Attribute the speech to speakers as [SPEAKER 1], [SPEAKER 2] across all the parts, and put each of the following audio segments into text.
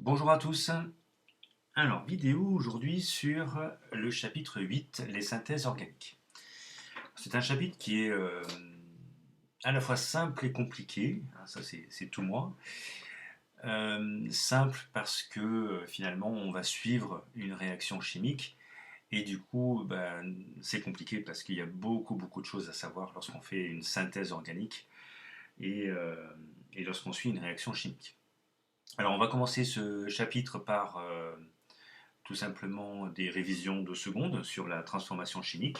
[SPEAKER 1] Bonjour à tous. Alors, vidéo aujourd'hui sur le chapitre 8, les synthèses organiques. C'est un chapitre qui est à la fois simple et compliqué, hein, ça c'est tout moi. Simple parce que finalement on va suivre une réaction chimique et du coup c'est compliqué parce qu'il y a beaucoup de choses à savoir lorsqu'on fait une synthèse organique et, euh, et lorsqu'on suit une réaction chimique. Alors on va commencer ce chapitre par tout simplement des révisions de seconde sur la transformation chimique.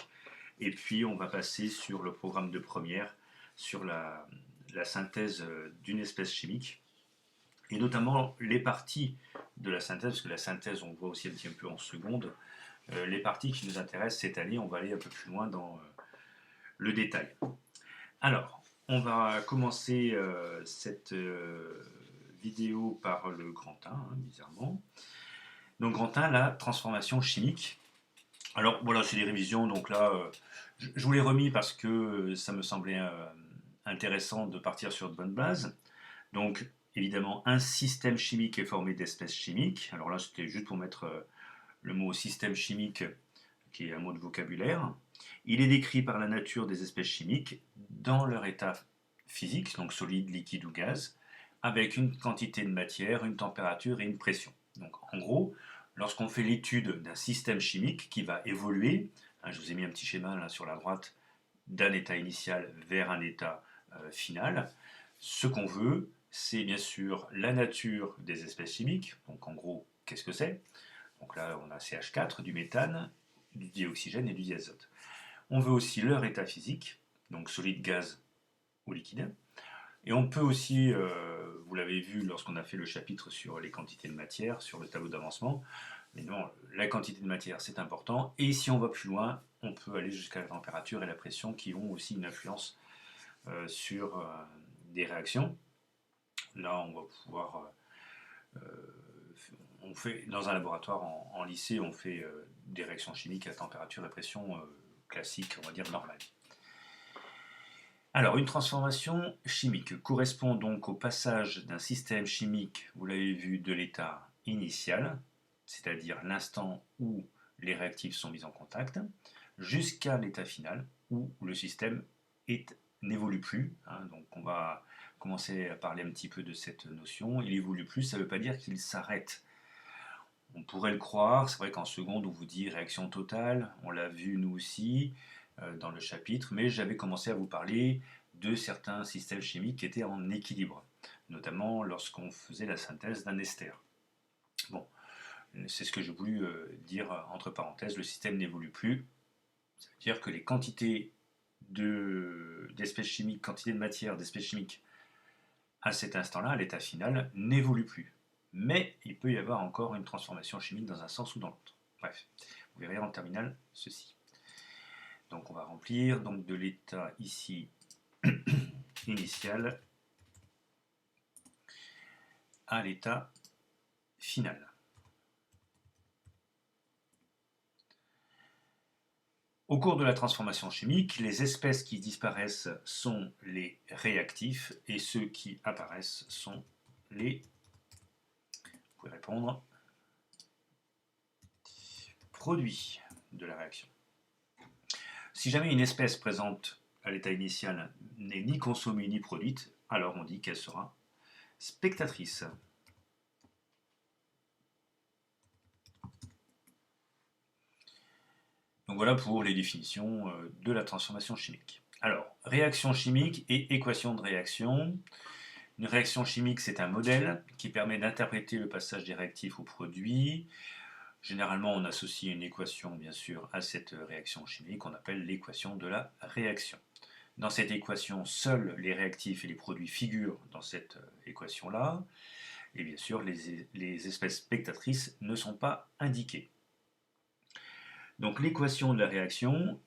[SPEAKER 1] Et puis on va passer sur le programme de première, sur la synthèse d'une espèce chimique, et notamment les parties de la synthèse, parce que la synthèse on le voit aussi un petit peu en seconde, les parties qui nous intéressent cette année, on va aller un peu plus loin dans le détail. Alors, on va commencer cette vidéo par le grand 1, hein, bizarrement. Donc grand 1, la transformation chimique. Alors voilà, c'est des révisions, donc là, je vous l'ai remis parce que ça me semblait intéressant de partir sur de bonnes bases. Donc évidemment, un système chimique est formé d'espèces chimiques. Alors là, c'était juste pour mettre le mot système chimique, qui est un mot de vocabulaire. Il est décrit par la nature des espèces chimiques dans leur état physique, donc solide, liquide ou gaz, avec une quantité de matière, une température et une pression. Donc en gros, lorsqu'on fait l'étude d'un système chimique qui va évoluer, hein, je vous ai mis un petit schéma là sur la droite, d'un état initial vers un état final, ce qu'on veut, c'est bien sûr la nature des espèces chimiques, donc en gros, qu'est-ce que c'est? Donc là, on a CH4, du méthane, du dioxygène et du diazote. On veut aussi leur état physique, donc solide, gaz ou liquide. Et on peut aussi, vous l'avez vu lorsqu'on a fait le chapitre sur les quantités de matière, sur le tableau d'avancement, mais non, la quantité de matière c'est important. Et si on va plus loin, on peut aller jusqu'à la température et la pression qui ont aussi une influence sur des réactions. Là, on va pouvoir on fait dans un laboratoire en lycée, on fait des réactions chimiques à température et pression classiques, on va dire normales. Alors, une transformation chimique correspond donc au passage d'un système chimique, vous l'avez vu, de l'état initial, c'est-à-dire l'instant où les réactifs sont mis en contact, jusqu'à l'état final où le système n'évolue plus. Hein, donc, on va commencer à parler un petit peu de cette notion. Il évolue plus, ça ne veut pas dire qu'il s'arrête. On pourrait le croire, c'est vrai qu'en seconde on vous dit réaction totale, on l'a vu nous aussi dans le chapitre, mais j'avais commencé à vous parler de certains systèmes chimiques qui étaient en équilibre, notamment lorsqu'on faisait la synthèse d'un ester. Bon, c'est ce que j'ai voulu dire entre parenthèses, le système n'évolue plus, ça veut dire que les quantités d'espèces chimiques, quantité de matière d'espèces chimiques à cet instant-là, à l'état final, n'évoluent plus. Mais il peut y avoir encore une transformation chimique dans un sens ou dans l'autre. Bref, vous verrez en terminale ceci. Donc on va remplir donc, de l'état ici initial à l'état final. Au cours de la transformation chimique, les espèces qui disparaissent sont les réactifs et ceux qui apparaissent sont les, vous pouvez répondre, produits de la réaction. Si jamais une espèce présente à l'état initial n'est ni consommée ni produite, alors on dit qu'elle sera spectatrice. Donc voilà pour les définitions de la transformation chimique. Alors, réaction chimique et équation de réaction. Une réaction chimique, c'est un modèle qui permet d'interpréter le passage des réactifs aux produits. Généralement, on associe une équation, bien sûr, à cette réaction chimique qu'on appelle l'équation de la réaction. Dans cette équation, seuls les réactifs et les produits figurent dans cette équation-là. Et bien sûr, les espèces spectatrices ne sont pas indiquées. Donc l'équation de la réaction,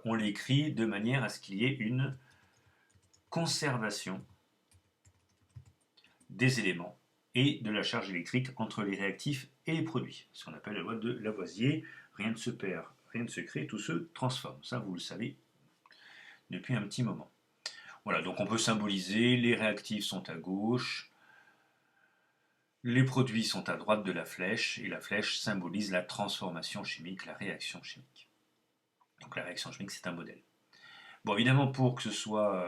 [SPEAKER 1] on l'écrit de manière à ce qu'il y ait une conservation des éléments et de la charge électrique entre les réactifs et les produits. Ce qu'on appelle la loi de Lavoisier, rien ne se perd, rien ne se crée, tout se transforme. Ça, vous le savez depuis un petit moment. Voilà, donc on peut symboliser, les réactifs sont à gauche, Les produits sont à droite de la flèche et la flèche symbolise la transformation chimique, la réaction chimique. Donc la réaction chimique, c'est un modèle. Bon, évidemment, pour que ce soit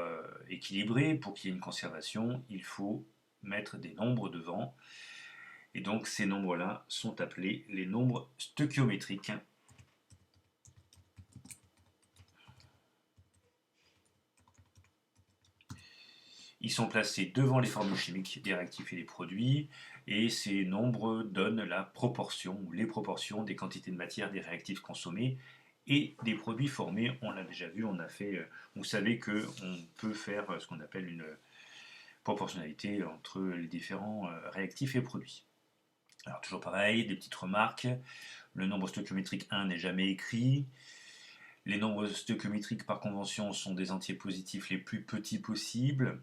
[SPEAKER 1] équilibré, pour qu'il y ait une conservation, il faut mettre des nombres devant. Et donc ces nombres-là sont appelés les nombres stöchiométriques. Ils sont placés devant les formules chimiques des réactifs et des produits, et ces nombres donnent la proportion ou les proportions des quantités de matière des réactifs consommés et des produits formés. On l'a déjà vu, on a fait. Vous savez qu'on peut faire ce qu'on appelle une proportionnalité entre les différents réactifs et produits. Alors toujours pareil, des petites remarques. Le nombre stöchiométrique 1 n'est jamais écrit. Les nombres stöchiométriques par convention sont des entiers positifs les plus petits possibles.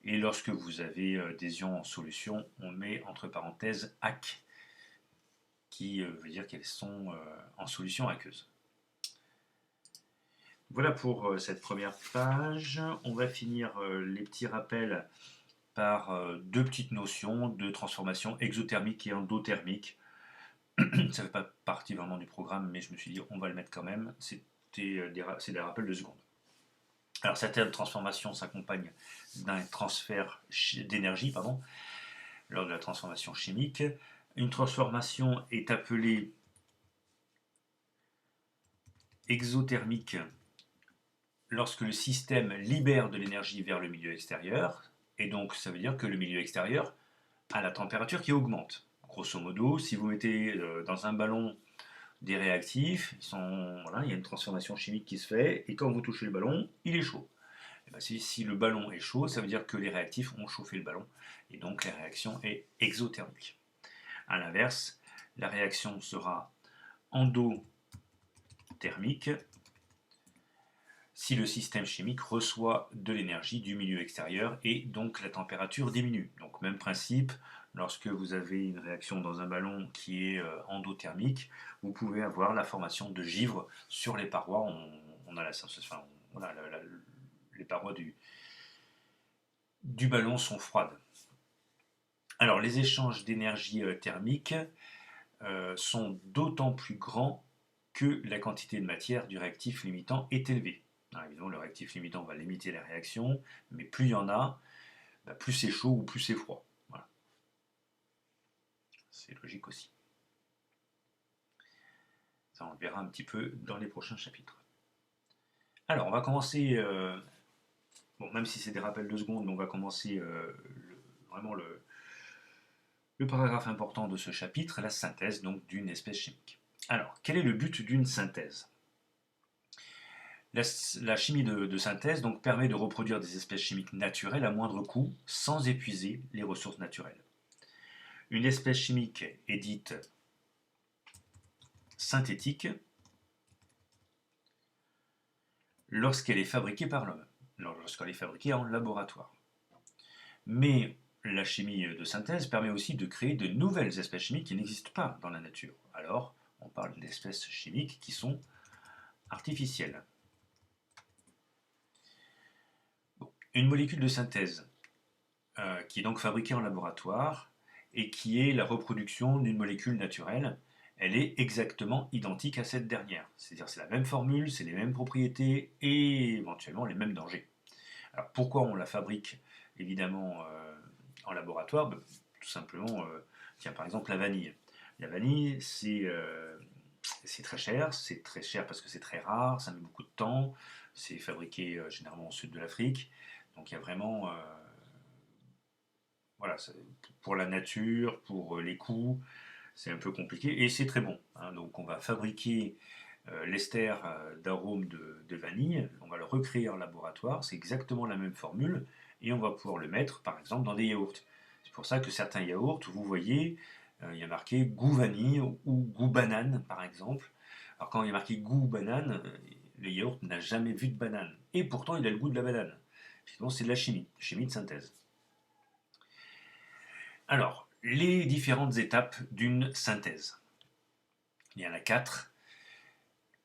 [SPEAKER 1] Et lorsque vous avez des ions en solution, on met entre parenthèses AC, qui veut dire qu'elles sont en solution aqueuse. Voilà pour cette première page. On va finir les petits rappels par deux petites notions de transformation exothermique et endothermique. Ça ne fait pas partie vraiment du programme, mais je me suis dit on va le mettre quand même. C'est des rappels de secondes. Alors certaines transformations s'accompagnent d'un transfert d'énergie lors de la transformation chimique. Une transformation est appelée exothermique lorsque le système libère de l'énergie vers le milieu extérieur, et donc ça veut dire que le milieu extérieur a la température qui augmente. Grosso modo, si vous mettez dans un ballon des réactifs, il y a une transformation chimique qui se fait, et quand vous touchez le ballon, il est chaud. Et bien, si le ballon est chaud, ça veut dire que les réactifs ont chauffé le ballon, et donc la réaction est exothermique. A l'inverse, la réaction sera endothermique si le système chimique reçoit de l'énergie du milieu extérieur et donc la température diminue. Donc même principe, lorsque vous avez une réaction dans un ballon qui est endothermique, vous pouvez avoir la formation de givre sur les parois. On a la sensation, les parois du ballon sont froides. Alors les échanges d'énergie thermique sont d'autant plus grands que la quantité de matière du réactif limitant est élevée. Alors évidemment, le réactif limitant va limiter la réaction, mais plus il y en a, plus c'est chaud ou plus c'est froid. Voilà. C'est logique aussi. Ça, on le verra un petit peu dans les prochains chapitres. Alors, on va commencer, même si c'est des rappels de secondes, mais on va commencer vraiment le paragraphe important de ce chapitre, la synthèse donc d'une espèce chimique. Alors, quel est le but d'une synthèse ? La chimie de synthèse donc, permet de reproduire des espèces chimiques naturelles à moindre coût, sans épuiser les ressources naturelles. Une espèce chimique est dite synthétique lorsqu'elle est fabriquée par l'homme, lorsqu'elle est fabriquée en laboratoire. Mais la chimie de synthèse permet aussi de créer de nouvelles espèces chimiques qui n'existent pas dans la nature. Alors, on parle d'espèces chimiques qui sont artificielles. Une molécule de synthèse qui est donc fabriquée en laboratoire et qui est la reproduction d'une molécule naturelle, elle est exactement identique à cette dernière. C'est-à-dire c'est la même formule, c'est les mêmes propriétés et éventuellement les mêmes dangers. Alors pourquoi on la fabrique évidemment en laboratoire? Tout simplement, tiens par exemple la vanille. La vanille c'est très cher parce que c'est très rare, ça met beaucoup de temps, c'est fabriqué généralement au sud de l'Afrique, donc il y a vraiment voilà, pour la nature, pour les coûts, c'est un peu compliqué et c'est très bon. Hein. Donc on va fabriquer l'ester d'arôme de vanille, on va le recréer en laboratoire, c'est exactement la même formule et on va pouvoir le mettre par exemple dans des yaourts. C'est pour ça que certains yaourts, vous voyez, il y a marqué goût vanille ou goût banane par exemple. Alors quand il y a marqué goût banane, le yaourt n'a jamais vu de banane et pourtant il a le goût de la banane. Effectivement, c'est de la chimie de synthèse. Alors, les différentes étapes d'une synthèse. Il y en a 4.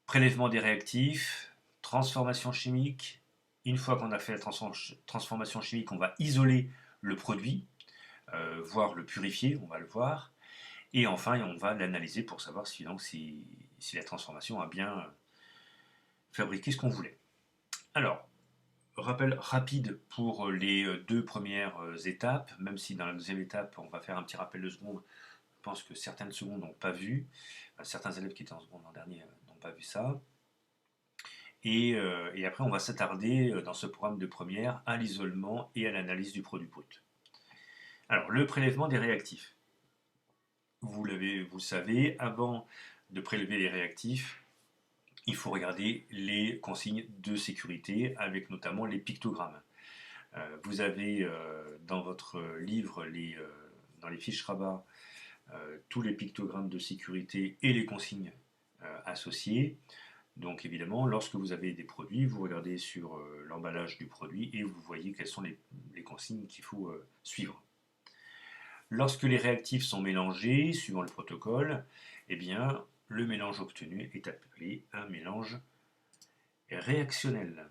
[SPEAKER 1] Prélèvement des réactifs, transformation chimique. Une fois qu'on a fait la transformation chimique, on va isoler le produit. voire le purifier, on va le voir. Et enfin, on va l'analyser pour savoir si la transformation a bien fabriqué ce qu'on voulait. Alors, rappel rapide pour les deux premières étapes, même si dans la deuxième étape, on va faire un petit rappel de seconde. Je pense que certaines secondes n'ont pas vu. Certains élèves qui étaient en seconde l'an dernier n'ont pas vu ça. Et après, on va s'attarder dans ce programme de première à l'isolement et à l'analyse du produit brut. Alors, le prélèvement des réactifs. Vous le savez, avant de prélever les réactifs, il faut regarder les consignes de sécurité avec notamment les pictogrammes. Vous avez dans votre livre, dans les fiches rabat, tous les pictogrammes de sécurité et les consignes associées. Donc évidemment, lorsque vous avez des produits, vous regardez sur l'emballage du produit et vous voyez quelles sont les consignes qu'il faut suivre. Lorsque les réactifs sont mélangés, suivant le protocole, eh bien, le mélange obtenu est appelé un mélange réactionnel.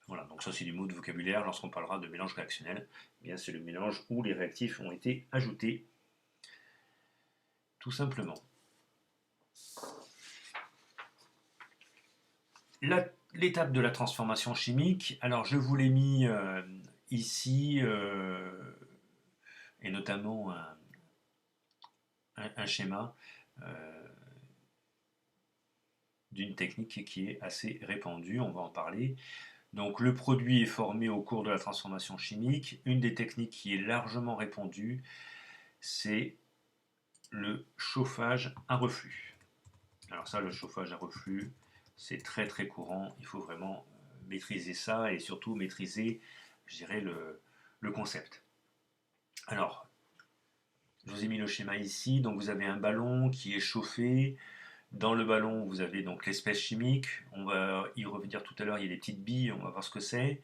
[SPEAKER 1] Voilà, donc ça c'est du mot de vocabulaire. Lorsqu'on parlera de mélange réactionnel, eh bien c'est le mélange où les réactifs ont été ajoutés, tout simplement. L'étape de la transformation chimique, alors je vous l'ai mis ici, et notamment un schéma d'une technique qui est assez répandue, on va en parler. Donc le produit est formé au cours de la transformation chimique. Une des techniques qui est largement répandue, c'est le chauffage à reflux. Alors ça, le chauffage à reflux, c'est très très courant. Il faut vraiment maîtriser ça et surtout maîtriser, je dirais, le concept. Alors, je vous ai mis le schéma ici. Donc vous avez un ballon qui est chauffé. Dans le ballon, vous avez donc l'espèce chimique. On va y revenir tout à l'heure. Il y a des petites billes. On va voir ce que c'est.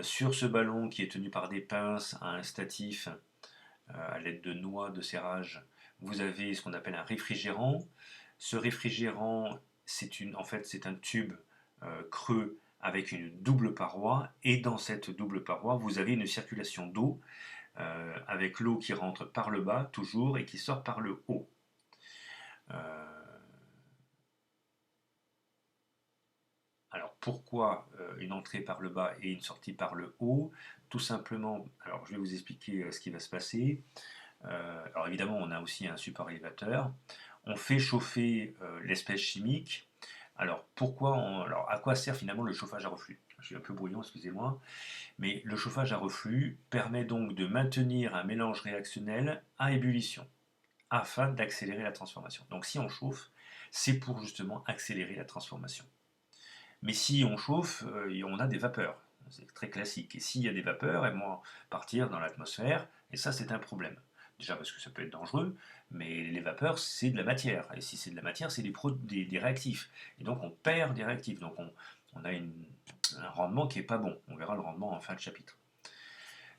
[SPEAKER 1] Sur ce ballon qui est tenu par des pinces à un statif à l'aide de noix de serrage, vous avez ce qu'on appelle un réfrigérant. Ce réfrigérant, en fait, c'est un tube creux avec une double paroi, et dans cette double paroi, vous avez une circulation d'eau avec l'eau qui rentre par le bas toujours et qui sort par le haut. Alors pourquoi une entrée par le bas et une sortie par le haut? Tout simplement, alors je vais vous expliquer ce qui va se passer. Alors évidemment, on a aussi un support élévateur. On fait chauffer l'espèce chimique. Alors alors à quoi sert finalement le chauffage à reflux? Je suis un peu brouillon, excusez-moi. Mais le chauffage à reflux permet donc de maintenir un mélange réactionnel à ébullition afin d'accélérer la transformation. Donc si on chauffe, c'est pour justement accélérer la transformation. Mais si on chauffe, on a des vapeurs. C'est très classique. Et s'il y a des vapeurs, elles vont partir dans l'atmosphère, et ça c'est un problème. Déjà parce que ça peut être dangereux, mais les vapeurs c'est de la matière. Et si c'est de la matière, c'est des réactifs. Et donc on perd des réactifs. Donc on a un rendement qui n'est pas bon. On verra le rendement en fin de chapitre.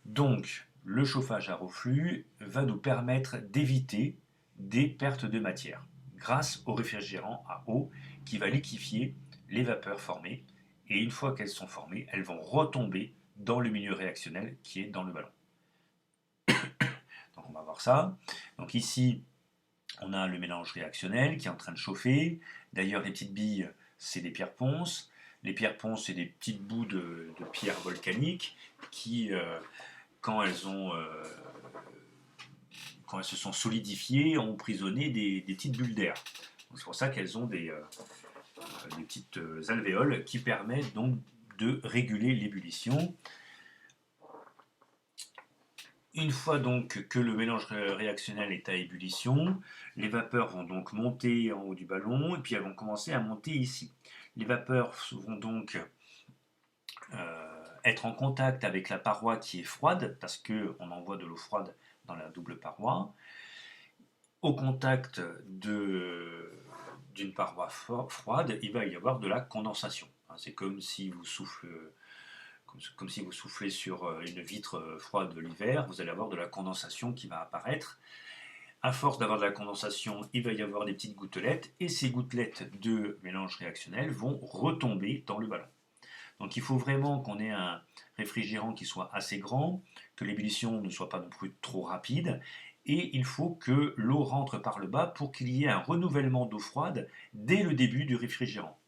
[SPEAKER 1] Donc le chauffage à reflux va nous permettre d'éviter des pertes de matière grâce au réfrigérant à eau qui va liquéfier les vapeurs formées, et une fois qu'elles sont formées, elles vont retomber dans le milieu réactionnel qui est dans le ballon. Donc on va voir ça. Donc ici, on a le mélange réactionnel qui est en train de chauffer. D'ailleurs, les petites billes, c'est des pierres ponces. Les pierres ponces, c'est des petites bouts de pierres volcaniques qui, quand elles se sont solidifiées, ont emprisonné des petites bulles d'air. C'est pour ça qu'elles ont des petites alvéoles qui permettent donc de réguler l'ébullition. Une fois donc que le mélange réactionnel est à ébullition, les vapeurs vont donc monter en haut du ballon et puis elles vont commencer à monter ici. Les vapeurs vont donc être en contact avec la paroi qui est froide parce qu'on envoie de l'eau froide dans la double paroi. Au contact d'une paroi froide, il va y avoir de la condensation. C'est comme si vous soufflez sur une vitre froide l'hiver, vous allez avoir de la condensation qui va apparaître. À force d'avoir de la condensation, il va y avoir des petites gouttelettes, et ces gouttelettes de mélange réactionnel vont retomber dans le ballon. Donc il faut vraiment qu'on ait un réfrigérant qui soit assez grand, que l'ébullition ne soit pas non plus trop rapide, et il faut que l'eau rentre par le bas pour qu'il y ait un renouvellement d'eau froide dès le début du réfrigérant.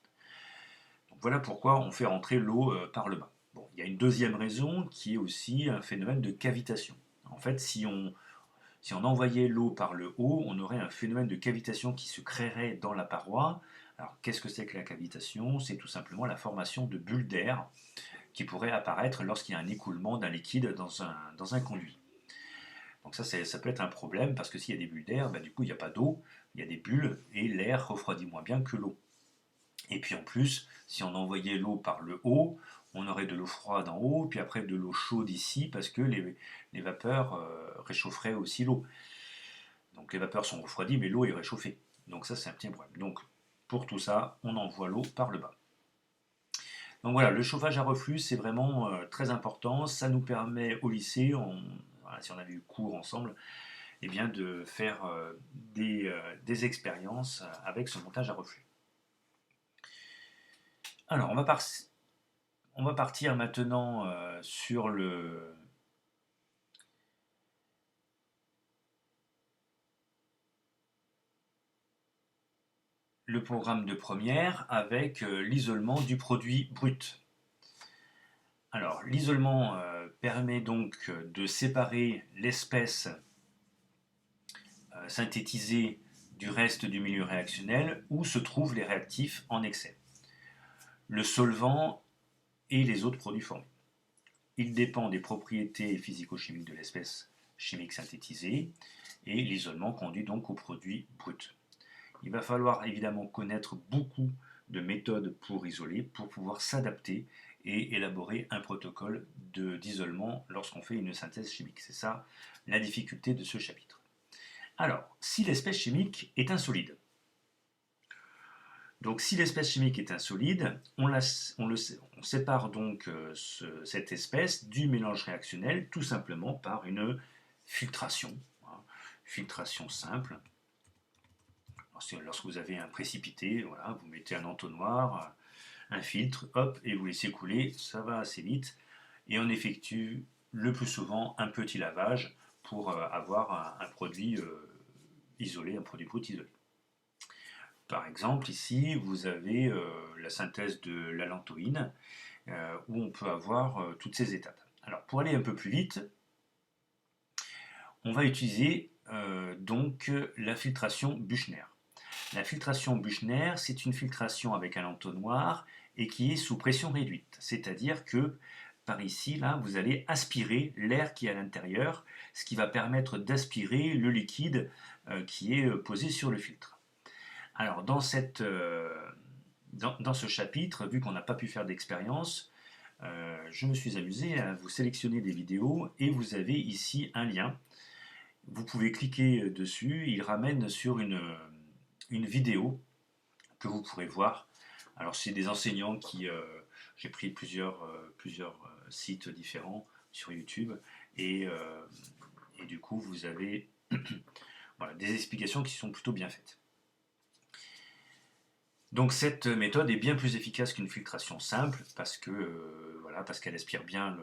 [SPEAKER 1] Donc voilà pourquoi on fait rentrer l'eau par le bas. Bon, il y a une deuxième raison qui est aussi un phénomène de cavitation. En fait, si on envoyait l'eau par le haut, on aurait un phénomène de cavitation qui se créerait dans la paroi. Alors, qu'est-ce que c'est que la cavitation? C'est tout simplement la formation de bulles d'air qui pourraient apparaître lorsqu'il y a un écoulement d'un liquide dans un conduit. Donc ça peut être un problème parce que s'il y a des bulles d'air, bah, du coup il n'y a pas d'eau, il y a des bulles et l'air refroidit moins bien que l'eau. Et puis en plus, si on envoyait l'eau par le haut, on aurait de l'eau froide en haut, puis après de l'eau chaude ici, parce que les vapeurs réchaufferaient aussi l'eau. Donc les vapeurs sont refroidies, mais l'eau est réchauffée. Donc ça, c'est un petit problème. Donc pour tout ça, on envoie l'eau par le bas. Donc voilà, le chauffage à reflux, c'est vraiment très important. Ça nous permet au lycée, voilà, si on avait eu cours ensemble, eh bien, de faire des expériences avec ce montage à reflux. Alors, on va partir maintenant sur le programme de première avec l'isolement du produit brut. Alors, l'isolement permet donc de séparer l'espèce synthétisée du reste du milieu réactionnel où se trouvent les réactifs en excès, le solvant et les autres produits formés. Il dépend des propriétés physico-chimiques de l'espèce chimique synthétisée et l'isolement conduit donc au produit brut. Il va falloir évidemment connaître beaucoup de méthodes pour isoler, pour pouvoir s'adapter et élaborer un protocole d'isolement lorsqu'on fait une synthèse chimique. C'est ça la difficulté de ce chapitre. Alors, si l'espèce chimique est un solide, donc si l'espèce chimique est un solide, on sépare donc cette espèce du mélange réactionnel tout simplement par une filtration, hein, filtration simple. Lorsque vous avez un précipité, voilà, vous mettez un entonnoir, un filtre, hop, et vous laissez couler, ça va assez vite, et on effectue le plus souvent un petit lavage pour avoir un produit isolé, un produit brut isolé. Par exemple, ici, vous avez la synthèse de l'allantoïne, où on peut avoir toutes ces étapes. Alors, pour aller un peu plus vite, on va utiliser donc la filtration Büchner. La filtration Büchner, c'est une filtration avec un entonnoir et qui est sous pression réduite. C'est-à-dire que par ici, là, vous allez aspirer l'air qui est à l'intérieur, ce qui va permettre d'aspirer le liquide qui est posé sur le filtre. Alors, dans ce chapitre, vu qu'on n'a pas pu faire d'expérience, je me suis amusé à vous sélectionner des vidéos et vous avez ici un lien. Vous pouvez cliquer dessus, il ramène sur une vidéo que vous pourrez voir. Alors, c'est des enseignants qui. J'ai pris plusieurs sites différents sur YouTube et du coup, vous avez voilà, des explications qui sont plutôt bien faites. Donc cette méthode est bien plus efficace qu'une filtration simple parce qu'elle aspire bien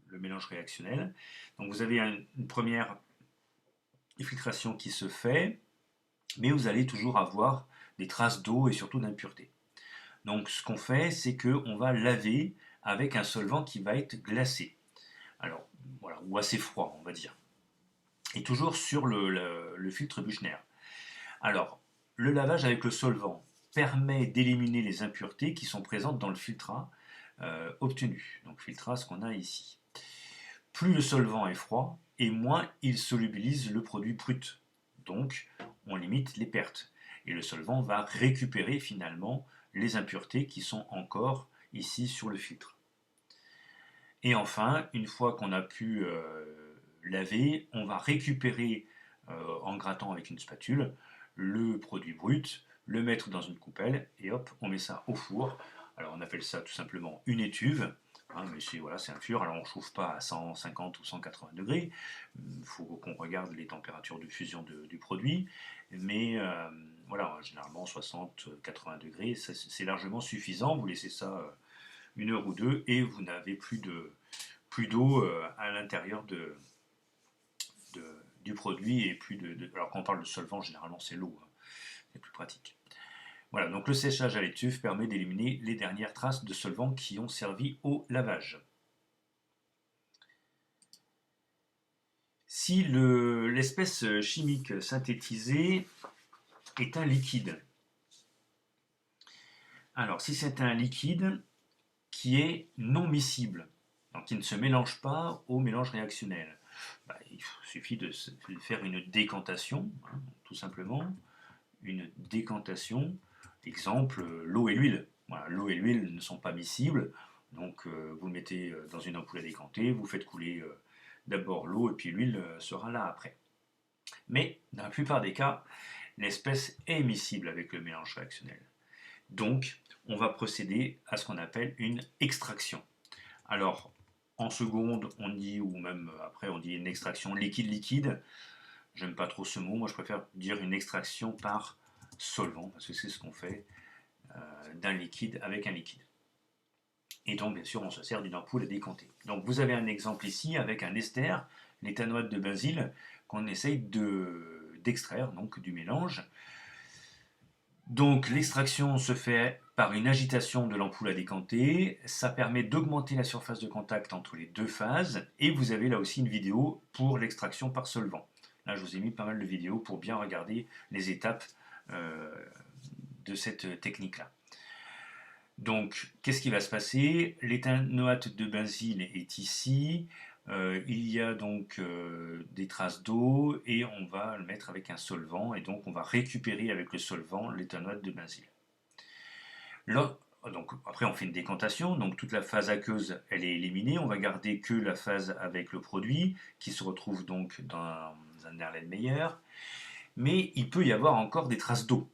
[SPEAKER 1] le mélange réactionnel. Donc vous avez une première filtration qui se fait, mais vous allez toujours avoir des traces d'eau et surtout d'impuretés. Donc ce qu'on fait, c'est qu'on va laver avec un solvant qui va être glacé. Alors voilà, ou assez froid, on va dire. Et toujours sur le filtre Büchner. Alors, le lavage avec le solvant permet d'éliminer les impuretés qui sont présentes dans le filtrat obtenu. Donc filtrat, ce qu'on a ici. Plus le solvant est froid, et moins il solubilise le produit brut. Donc, on limite les pertes. Et le solvant va récupérer finalement les impuretés qui sont encore ici sur le filtre. Et enfin, une fois qu'on a pu laver, on va récupérer en grattant avec une spatule le produit brut, le mettre dans une coupelle et hop, on met ça au four. Alors on appelle ça tout simplement une étuve, hein, mais c'est un four, alors on ne chauffe pas à 150 ou 180 degrés, il faut qu'on regarde les températures de fusion du produit, mais voilà, généralement 60-80 degrés, c'est largement suffisant, vous laissez ça une heure ou deux, et vous n'avez plus d'eau à l'intérieur du produit, et alors quand on parle de solvant, généralement c'est l'eau, hein, c'est plus pratique. Voilà, donc le séchage à l'étuffe permet d'éliminer les dernières traces de solvants qui ont servi au lavage. Si l'espèce chimique synthétisée est un liquide, alors si c'est un liquide qui est non miscible, donc qui ne se mélange pas au mélange réactionnel, il suffit de faire une décantation, hein, tout simplement, une décantation. Exemple, l'eau et l'huile. Voilà, l'eau et l'huile ne sont pas miscibles, donc vous le mettez dans une ampoule à décanter, vous faites couler d'abord l'eau et puis l'huile sera là après. Mais dans la plupart des cas, l'espèce est miscible avec le mélange réactionnel. Donc, on va procéder à ce qu'on appelle une extraction. Alors, en seconde, on dit, ou même après, on dit une extraction liquide-liquide. J'aime pas trop ce mot, moi je préfère dire une extraction par solvant, parce que c'est ce qu'on fait d'un liquide avec un liquide. Et donc, bien sûr, on se sert d'une ampoule à décanter. Donc, vous avez un exemple ici avec un ester, l'éthanoate de benzyle, qu'on essaye d'extraire donc du mélange. Donc, l'extraction se fait par une agitation de l'ampoule à décanter. Ça permet d'augmenter la surface de contact entre les deux phases. Et vous avez là aussi une vidéo pour l'extraction par solvant. Là, je vous ai mis pas mal de vidéos pour bien regarder les étapes de cette technique-là. Donc, qu'est-ce qui va se passer? L'éthanoate de benzyle est ici. Il y a donc des traces d'eau et on va le mettre avec un solvant et donc on va récupérer avec le solvant l'éthanoate de benzyle. Donc, après, on fait une décantation, donc toute la phase aqueuse elle est éliminée. On va garder que la phase avec le produit qui se retrouve donc dans un Erlenmeyer. Mais il peut y avoir encore des traces d'eau.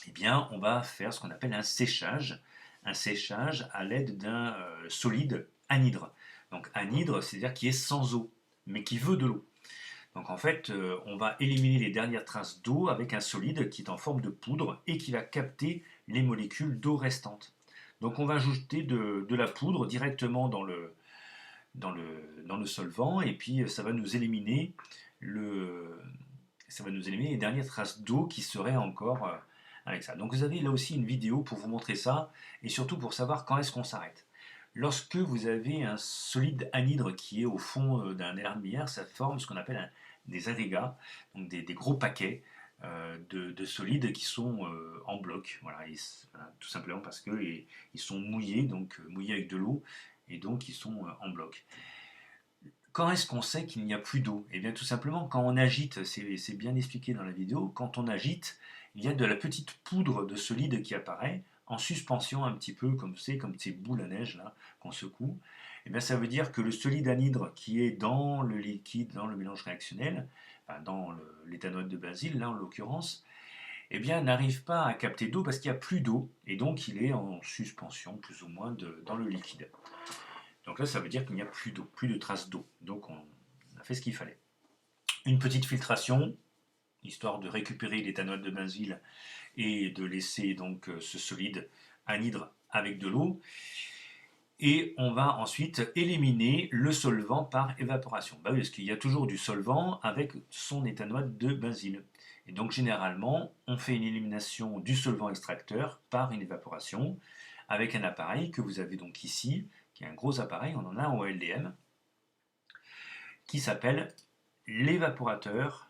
[SPEAKER 1] Eh bien, on va faire ce qu'on appelle un séchage à l'aide d'un solide anhydre. Donc anhydre, c'est-à-dire qui est sans eau, mais qui veut de l'eau. Donc en fait, on va éliminer les dernières traces d'eau avec un solide qui est en forme de poudre et qui va capter les molécules d'eau restantes. Donc on va ajouter de la poudre directement dans le solvant et puis ça va nous éliminer les dernières traces d'eau qui seraient encore avec ça. Donc vous avez là aussi une vidéo pour vous montrer ça et surtout pour savoir quand est-ce qu'on s'arrête. Lorsque vous avez un solide anhydre qui est au fond d'un Erlenmeyer, ça forme ce qu'on appelle des agrégats, donc des gros paquets de solides qui sont en bloc. Voilà, tout simplement parce qu'ils sont mouillés, donc mouillés avec de l'eau, et donc ils sont en bloc. Quand est-ce qu'on sait qu'il n'y a plus d'eau? Eh bien tout simplement quand on agite, c'est bien expliqué dans la vidéo, quand on agite, il y a de la petite poudre de solide qui apparaît en suspension un petit peu comme ces boules à neige là qu'on secoue. Eh bien ça veut dire que le solide anhydre qui est dans le liquide, dans le mélange réactionnel, enfin dans l'éthanoate de benzyle là en l'occurrence, eh bien n'arrive pas à capter d'eau parce qu'il n'y a plus d'eau et donc il est en suspension plus ou moins dans le liquide. Donc là, ça veut dire qu'il n'y a plus d'eau, plus de traces d'eau. Donc on a fait ce qu'il fallait. Une petite filtration, histoire de récupérer l'éthanoate de benzyle et de laisser donc ce solide anhydre avec de l'eau. Et on va ensuite éliminer le solvant par évaporation. Bah oui, parce qu'il y a toujours du solvant avec son éthanoate de benzyle. Et donc généralement, on fait une élimination du solvant extracteur par une évaporation avec un appareil que vous avez donc ici, qui est un gros appareil, on en a en LDM, qui s'appelle l'évaporateur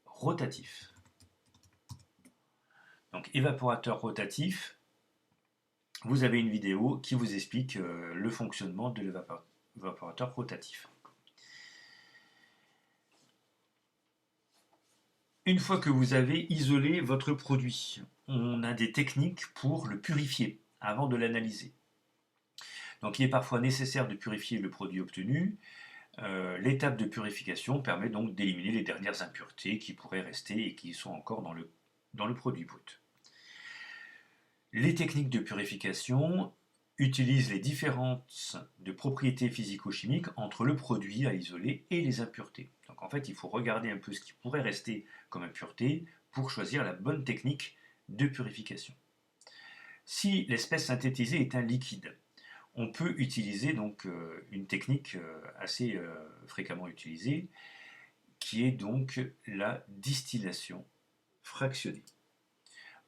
[SPEAKER 1] rotatif. Donc évaporateur rotatif, vous avez une vidéo qui vous explique le fonctionnement de l'évaporateur rotatif. Une fois que vous avez isolé votre produit, on a des techniques pour le purifier avant de l'analyser. Donc il est parfois nécessaire de purifier le produit obtenu. L'étape de purification permet donc d'éliminer les dernières impuretés qui pourraient rester et qui sont encore dans le produit brut. Les techniques de purification utilisent les différences de propriétés physico-chimiques entre le produit à isoler et les impuretés. Donc en fait, il faut regarder un peu ce qui pourrait rester comme impureté pour choisir la bonne technique de purification. Si l'espèce synthétisée est un liquide, on peut utiliser donc une technique assez fréquemment utilisée, qui est donc la distillation fractionnée.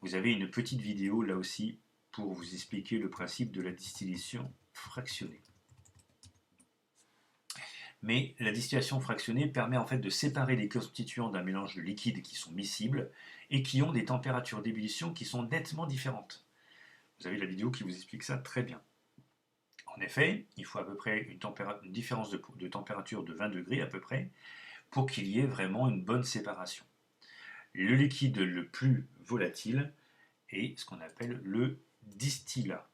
[SPEAKER 1] Vous avez une petite vidéo là aussi pour vous expliquer le principe de la distillation fractionnée. Mais la distillation fractionnée permet en fait de séparer les constituants d'un mélange de liquides qui sont miscibles et qui ont des températures d'ébullition qui sont nettement différentes. Vous avez la vidéo qui vous explique ça très bien. En effet, il faut à peu près une différence de température de 20 degrés à peu près pour qu'il y ait vraiment une bonne séparation. Le liquide le plus volatile est ce qu'on appelle le distillat.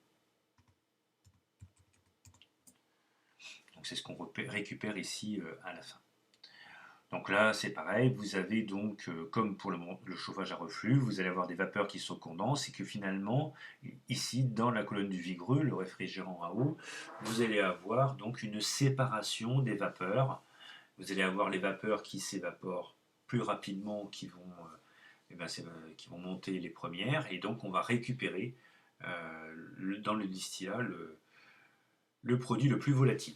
[SPEAKER 1] Donc c'est ce qu'on récupère ici à la fin. Donc là, c'est pareil, vous avez donc, comme pour le chauffage à reflux, vous allez avoir des vapeurs qui se condensent et que finalement, ici, dans la colonne du vigreux, le réfrigérant à eau, vous allez avoir donc une séparation des vapeurs. Vous allez avoir les vapeurs qui s'évaporent plus rapidement, qui vont monter les premières, et donc on va récupérer dans le distillat le produit le plus volatile.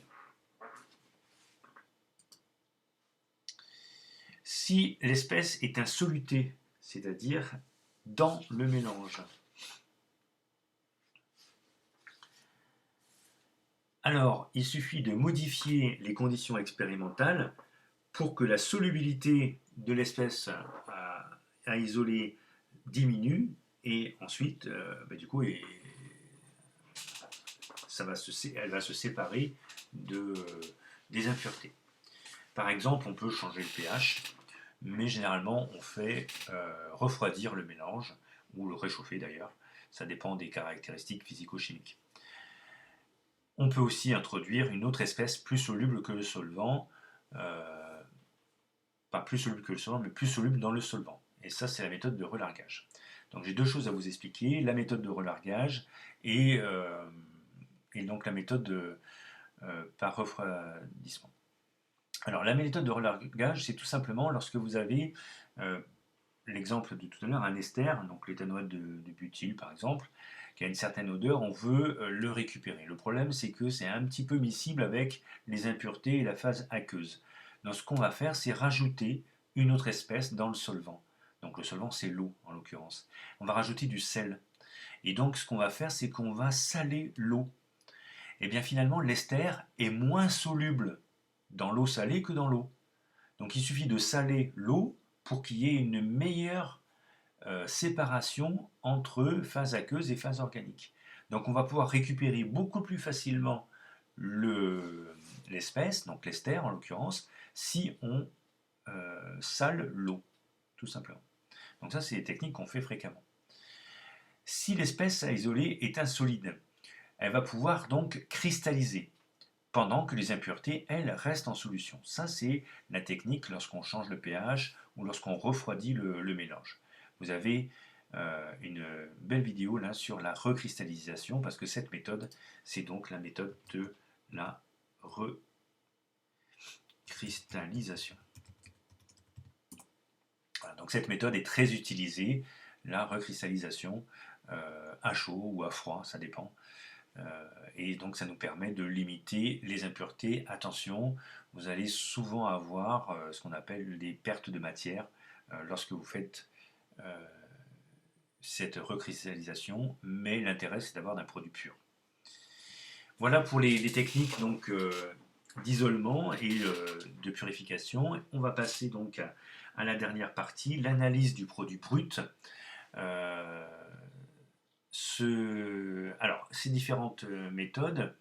[SPEAKER 1] Si l'espèce est un soluté, c'est-à-dire dans le mélange, alors il suffit de modifier les conditions expérimentales pour que la solubilité de l'espèce à isoler diminue et ensuite, du coup, elle va se séparer des impuretés. Par exemple, on peut changer le pH, mais généralement on fait refroidir le mélange, ou le réchauffer d'ailleurs, ça dépend des caractéristiques physico-chimiques. On peut aussi introduire une autre espèce plus soluble que le solvant, pas plus soluble que le solvant, mais plus soluble dans le solvant. Et ça, c'est la méthode de relargage. Donc j'ai deux choses à vous expliquer, la méthode de relargage et donc la méthode par refroidissement. Alors la méthode de relargage, c'est tout simplement lorsque vous avez l'exemple de tout à l'heure, un ester, donc l'éthanoate de butyle par exemple, qui a une certaine odeur, on veut le récupérer. Le problème, c'est que c'est un petit peu miscible avec les impuretés et la phase aqueuse. Donc ce qu'on va faire, c'est rajouter une autre espèce dans le solvant. Donc le solvant, c'est l'eau en l'occurrence. On va rajouter du sel. Et donc ce qu'on va faire, c'est qu'on va saler l'eau. Et bien finalement, l'ester est moins soluble dans l'eau salée que dans l'eau. Donc il suffit de saler l'eau pour qu'il y ait une meilleure séparation entre phase aqueuse et phase organique. Donc on va pouvoir récupérer beaucoup plus facilement l'espèce, donc l'ester en l'occurrence, si on sale l'eau, tout simplement. Donc ça, c'est des techniques qu'on fait fréquemment. Si l'espèce à isoler est insolide, elle va pouvoir donc cristalliser pendant que les impuretés, elles, restent en solution. Ça, c'est la technique lorsqu'on change le pH ou lorsqu'on refroidit le mélange. Vous avez une belle vidéo là sur la recristallisation, parce que cette méthode, c'est donc la méthode de la recristallisation. Voilà, donc cette méthode est très utilisée, la recristallisation, à chaud ou à froid, ça dépend. Et donc ça nous permet de limiter les impuretés. Attention, vous allez souvent avoir ce qu'on appelle des pertes de matière lorsque vous faites cette recristallisation, mais l'intérêt c'est d'avoir un produit pur. Voilà pour les techniques donc d'isolement et de purification. On va passer donc à la dernière partie, l'analyse du produit brut. Alors, ces différentes méthodes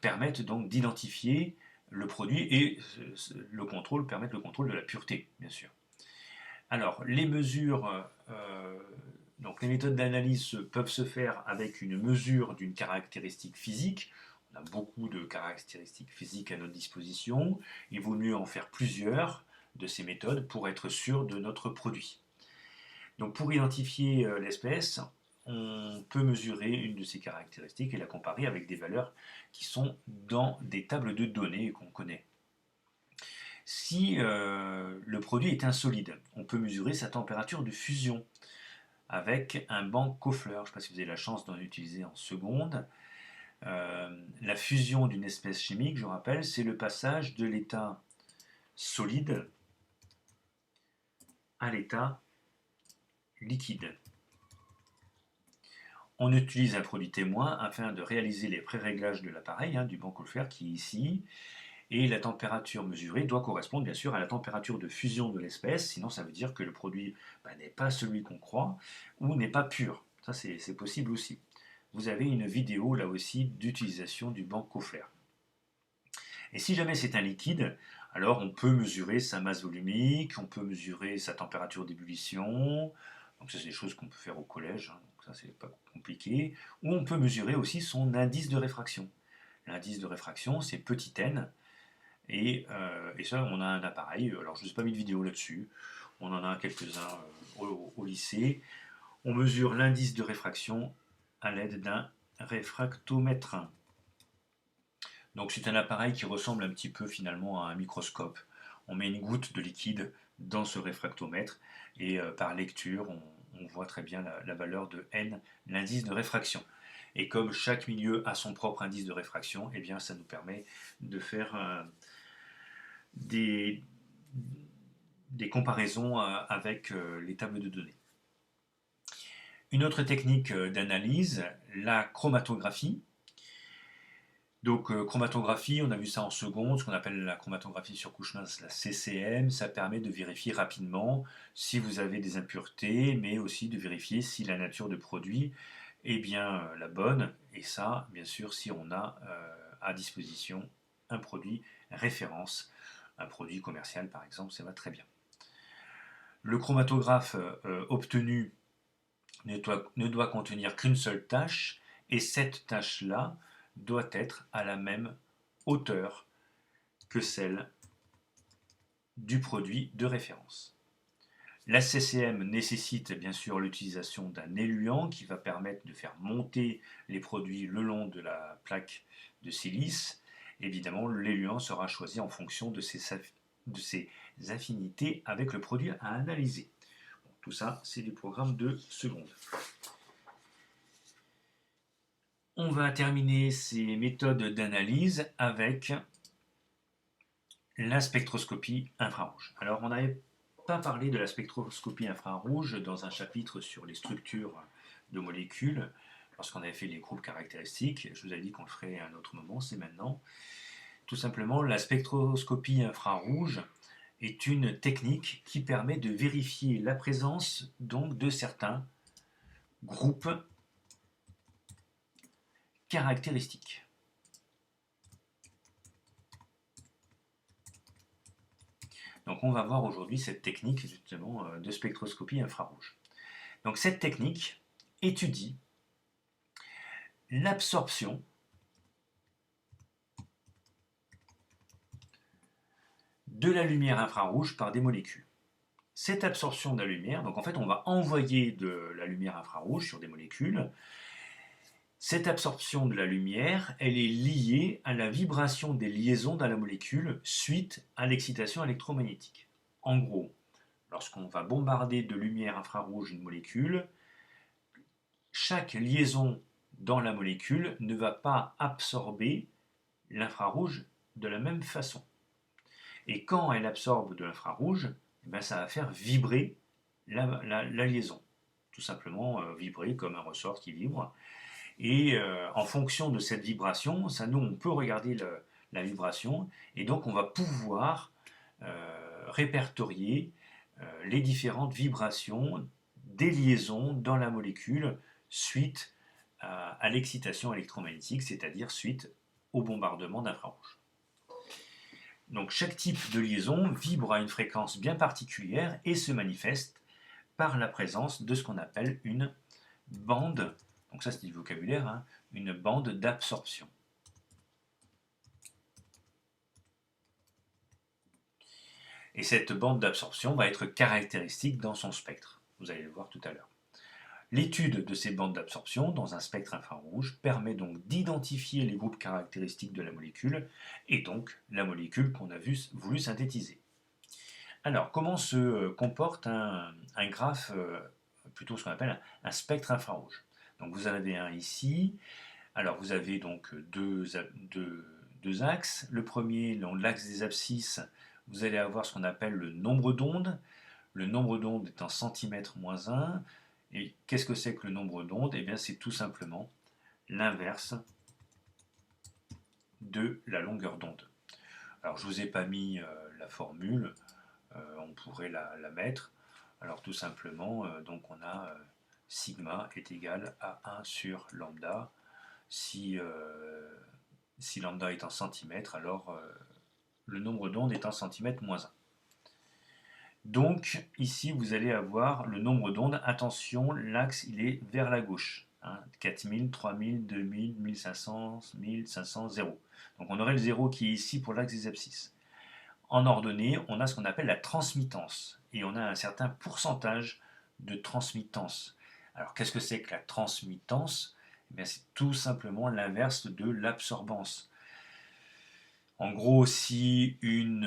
[SPEAKER 1] permettent donc d'identifier le produit et permettent le contrôle de la pureté, bien sûr. Alors, les mesures, donc les méthodes d'analyse peuvent se faire avec une mesure d'une caractéristique physique. On a beaucoup de caractéristiques physiques à notre disposition. Il vaut mieux en faire plusieurs de ces méthodes pour être sûr de notre produit. Donc, pour identifier l'espèce, on peut mesurer une de ces caractéristiques et la comparer avec des valeurs qui sont dans des tables de données qu'on connaît. Si le produit est insolide, on peut mesurer sa température de fusion avec un banc Koffler. Je ne sais pas si vous avez la chance d'en utiliser en seconde. La fusion d'une espèce chimique, je rappelle, c'est le passage de l'état solide à l'état liquide. On utilise un produit témoin afin de réaliser les pré-réglages de l'appareil, du banc Koffler qui est ici, et la température mesurée doit correspondre bien sûr à la température de fusion de l'espèce, sinon ça veut dire que le produit n'est pas celui qu'on croit ou n'est pas pur. Ça c'est possible aussi. Vous avez une vidéo là aussi d'utilisation du banc Koffler. Et si jamais c'est un liquide, alors on peut mesurer sa masse volumique, on peut mesurer sa température d'ébullition, donc ça c'est des choses qu'on peut faire au collège, donc ça c'est pas compliqué, ou on peut mesurer aussi son indice de réfraction. L'indice de réfraction c'est petit n, et ça on a un appareil, alors je ne vous ai pas mis de vidéo là-dessus, on en a quelques-uns au lycée, on mesure l'indice de réfraction à l'aide d'un réfractomètre. Donc c'est un appareil qui ressemble un petit peu finalement à un microscope. On met une goutte de liquide dans ce réfractomètre et par lecture on voit très bien la valeur de n, l'indice de réfraction. Et comme chaque milieu a son propre indice de réfraction, eh bien ça nous permet de faire des comparaisons avec les tables de données. Une autre technique d'analyse, la chromatographie. Donc chromatographie, on a vu ça en seconde, ce qu'on appelle la chromatographie sur couche mince, la CCM, ça permet de vérifier rapidement si vous avez des impuretés, mais aussi de vérifier si la nature de produit est bien la bonne, et ça, bien sûr, si on a à disposition un produit référence, un produit commercial par exemple, ça va très bien. Le chromatographe obtenu ne doit contenir qu'une seule tâche, et cette tâche-là doit être à la même hauteur que celle du produit de référence. La CCM nécessite bien sûr l'utilisation d'un éluant qui va permettre de faire monter les produits le long de la plaque de silice. Évidemment, l'éluant sera choisi en fonction de ses affinités avec le produit à analyser. Bon, tout ça, c'est du programme de seconde. On va terminer ces méthodes d'analyse avec la spectroscopie infrarouge. Alors, on n'avait pas parlé de la spectroscopie infrarouge dans un chapitre sur les structures de molécules, lorsqu'on avait fait les groupes caractéristiques. Je vous avais dit qu'on le ferait à un autre moment, c'est maintenant. Tout simplement, la spectroscopie infrarouge est une technique qui permet de vérifier la présence donc de certains groupes caractéristiques. Donc on va voir aujourd'hui cette technique justement de spectroscopie infrarouge. Donc cette technique étudie l'absorption de la lumière infrarouge par des molécules. Cette absorption de la lumière, donc en fait on va envoyer de la lumière infrarouge sur des molécules. Cette absorption de la lumière, elle est liée à la vibration des liaisons dans la molécule suite à l'excitation électromagnétique. En gros, lorsqu'on va bombarder de lumière infrarouge une molécule, chaque liaison dans la molécule ne va pas absorber l'infrarouge de la même façon. Et quand elle absorbe de l'infrarouge, ça va faire vibrer la liaison. Tout simplement vibrer comme un ressort qui vibre. Et en fonction de cette vibration, nous on peut regarder la vibration, et donc on va pouvoir répertorier les différentes vibrations des liaisons dans la molécule suite à l'excitation électromagnétique, c'est-à-dire suite au bombardement d'infrarouge. Donc chaque type de liaison vibre à une fréquence bien particulière et se manifeste par la présence de ce qu'on appelle une bande, donc ça c'est du vocabulaire, une bande d'absorption. Et cette bande d'absorption va être caractéristique dans son spectre. Vous allez le voir tout à l'heure. L'étude de ces bandes d'absorption dans un spectre infrarouge permet donc d'identifier les groupes caractéristiques de la molécule et donc la molécule qu'on a voulu synthétiser. Alors, comment se comporte un graphe plutôt ce qu'on appelle un spectre infrarouge. Donc vous en avez un ici. Alors vous avez donc deux axes. Le premier, l'axe des abscisses, vous allez avoir ce qu'on appelle le nombre d'ondes. Le nombre d'ondes est en centimètres moins 1. Et qu'est-ce que c'est que le nombre d'ondes? Eh bien c'est tout simplement l'inverse de la longueur d'onde. Alors je ne vous ai pas mis la formule, on pourrait la mettre. Alors tout simplement, donc on a sigma est égal à 1 sur lambda. Si lambda est en centimètres, alors le nombre d'ondes est en centimètres moins 1. Donc ici vous allez avoir le nombre d'ondes. Attention, l'axe il est vers la gauche. 4000, 3000, 2000, 1500, 1500, 0. Donc on aurait le 0 qui est ici pour l'axe des abscisses. En ordonnée, on a ce qu'on appelle la transmittance. Et on a un certain pourcentage de transmittance. Alors qu'est-ce que c'est que la transmittance? Eh c'est tout simplement l'inverse de l'absorbance. En gros, si une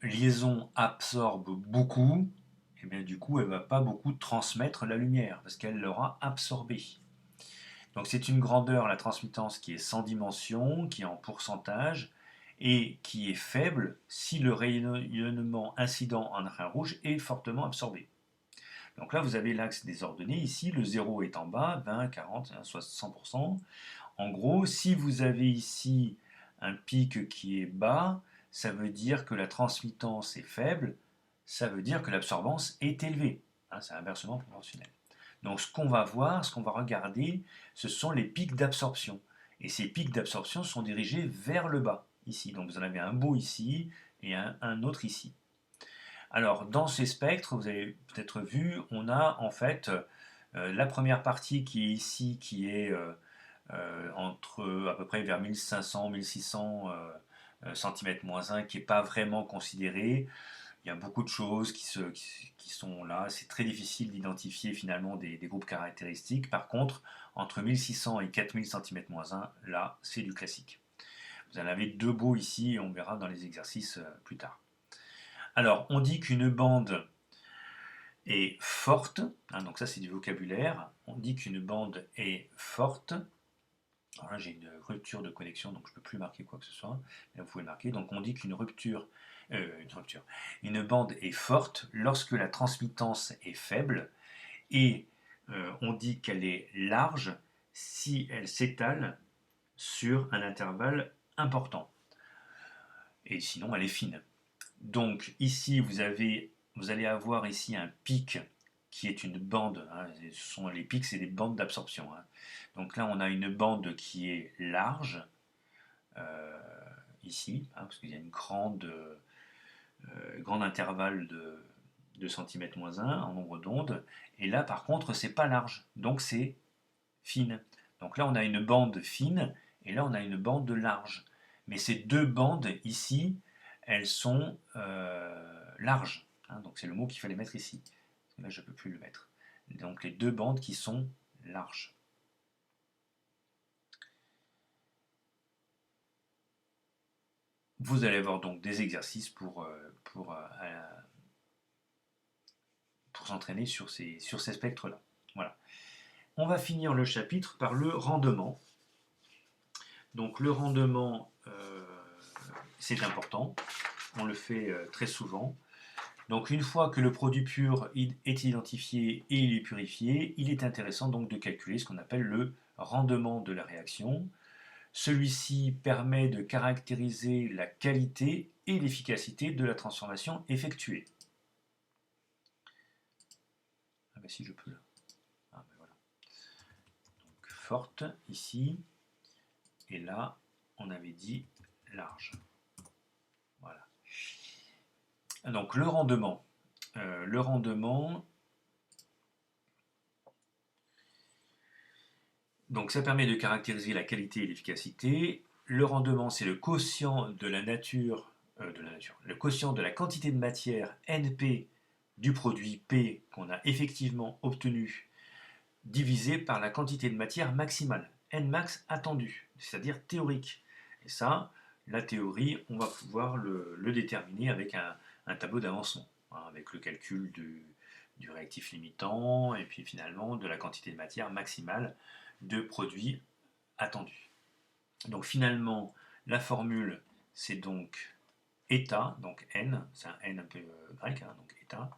[SPEAKER 1] liaison absorbe beaucoup, et bien du coup elle ne va pas beaucoup transmettre la lumière parce qu'elle l'aura absorbée. Donc c'est une grandeur, la transmittance, qui est sans dimension, qui est en pourcentage et qui est faible si le rayonnement incident en infrarouge est fortement absorbé. Donc là vous avez l'axe des ordonnées, ici le 0 est en bas, 20, 40, 100%. En gros, si vous avez ici un pic qui est bas, ça veut dire que la transmittance est faible, ça veut dire que l'absorbance est élevée. C'est inversement proportionnel. Donc ce qu'on va voir, ce qu'on va regarder, ce sont les pics d'absorption. Et ces pics d'absorption sont dirigés vers le bas, ici. Donc vous en avez un beau ici et un autre ici. Alors dans ces spectres, vous avez peut-être vu, on a en fait la première partie qui est ici, qui est entre à peu près vers 1500, 1600 cm-1, qui n'est pas vraiment considéré. Il y a beaucoup de choses qui sont là. C'est très difficile d'identifier finalement des groupes caractéristiques. Par contre, entre 1600 et 4000 cm-1, là, c'est du classique. Vous en avez deux beaux ici et on verra dans les exercices plus tard. Alors, on dit qu'une bande est forte. Donc ça, c'est du vocabulaire. On dit qu'une bande est forte. Alors là, j'ai une rupture de connexion, donc je ne peux plus marquer quoi que ce soit. Mais vous pouvez le marquer. Donc on dit qu'une une bande est forte lorsque la transmittance est faible, et on dit qu'elle est large si elle s'étale sur un intervalle important. Et sinon, elle est fine. Donc ici, vous allez avoir ici un pic qui est une bande. Les pics, c'est des bandes d'absorption. Donc là, on a une bande qui est large, ici, parce qu'il y a une grande intervalle de centimètres-1 en nombre d'ondes. Et là, par contre, c'est pas large, donc c'est fine. Donc là, on a une bande fine, et là, on a une bande large. Mais ces deux bandes, ici, elles sont larges. Donc c'est le mot qu'il fallait mettre ici. Là, je ne peux plus le mettre. Donc les deux bandes qui sont larges. Vous allez avoir donc des exercices pour s'entraîner sur ces spectres-là. Voilà. On va finir le chapitre par le rendement. Donc le rendement, c'est important. On le fait très souvent. Donc une fois que le produit pur est identifié et il est purifié, il est intéressant donc de calculer ce qu'on appelle le rendement de la réaction. Celui-ci permet de caractériser la qualité et l'efficacité de la transformation effectuée. Ah ben si je peux là. Ah ben voilà. Donc forte ici, et là on avait dit large. Voilà. Donc le rendement. Donc ça permet de caractériser la qualité et l'efficacité. Le rendement, c'est le quotient de la nature, le quotient de la quantité de matière NP du produit P qu'on a effectivement obtenu, divisé par la quantité de matière maximale, Nmax attendu, c'est-à-dire théorique. Et ça, la théorie, on va pouvoir le déterminer avec un tableau d'avancement. hein, avec le calcul du réactif limitant et puis finalement de la quantité de matière maximale de produits attendus. Donc finalement, la formule, c'est donc eta, donc n, c'est un n un peu grec, hein, donc eta,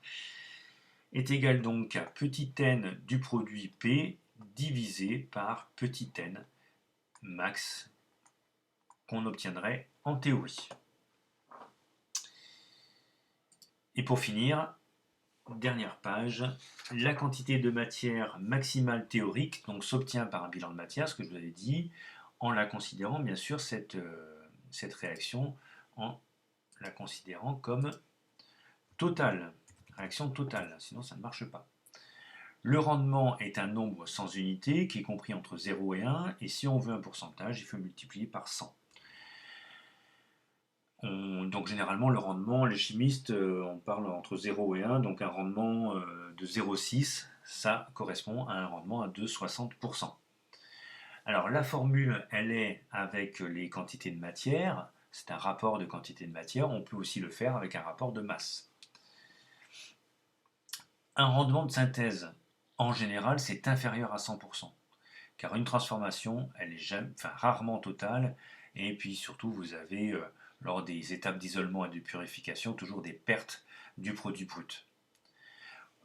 [SPEAKER 1] est égal donc à petit n du produit P divisé par petit n max qu'on obtiendrait en théorie. Et pour finir, dernière page, la quantité de matière maximale théorique donc s'obtient par un bilan de matière, ce que je vous avais dit, en la considérant bien sûr cette réaction en la considérant comme totale, réaction totale, sinon ça ne marche pas. Le rendement est un nombre sans unité qui est compris entre 0 et 1, et si on veut un pourcentage, il faut multiplier par 100. Donc généralement le rendement, les chimistes, on parle entre 0 et 1, donc un rendement de 0,6, ça correspond à un rendement de 60%. Alors la formule, elle est avec les quantités de matière, c'est un rapport de quantité de matière, on peut aussi le faire avec un rapport de masse. Un rendement de synthèse, en général, c'est inférieur à 100%, car une transformation, elle est rarement totale, et puis surtout vous avez, lors des étapes d'isolement et de purification, toujours des pertes du produit brut.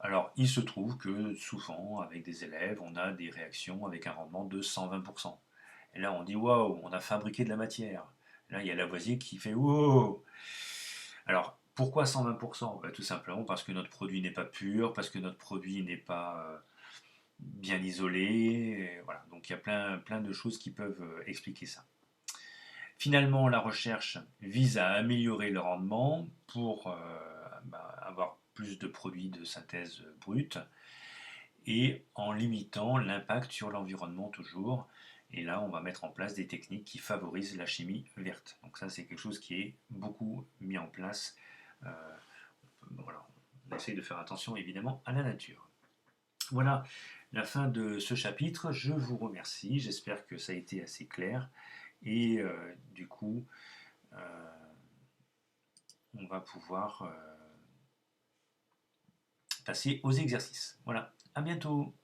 [SPEAKER 1] Alors il se trouve que souvent, avec des élèves, on a des réactions avec un rendement de 120%. Et là on dit waouh, on a fabriqué de la matière. Là il y a Lavoisier qui fait wow. Alors pourquoi 120%? Tout simplement parce que notre produit n'est pas pur, parce que notre produit n'est pas bien isolé. Voilà. Donc il y a plein de choses qui peuvent expliquer ça. Finalement, la recherche vise à améliorer le rendement pour avoir plus de produits de synthèse brute et en limitant l'impact sur l'environnement toujours. Et là, on va mettre en place des techniques qui favorisent la chimie verte. Donc ça, c'est quelque chose qui est beaucoup mis en place. Voilà. On essaye de faire attention évidemment à la nature. Voilà la fin de ce chapitre. Je vous remercie. J'espère que ça a été assez clair. Et du coup, on va pouvoir passer aux exercices. Voilà. À bientôt.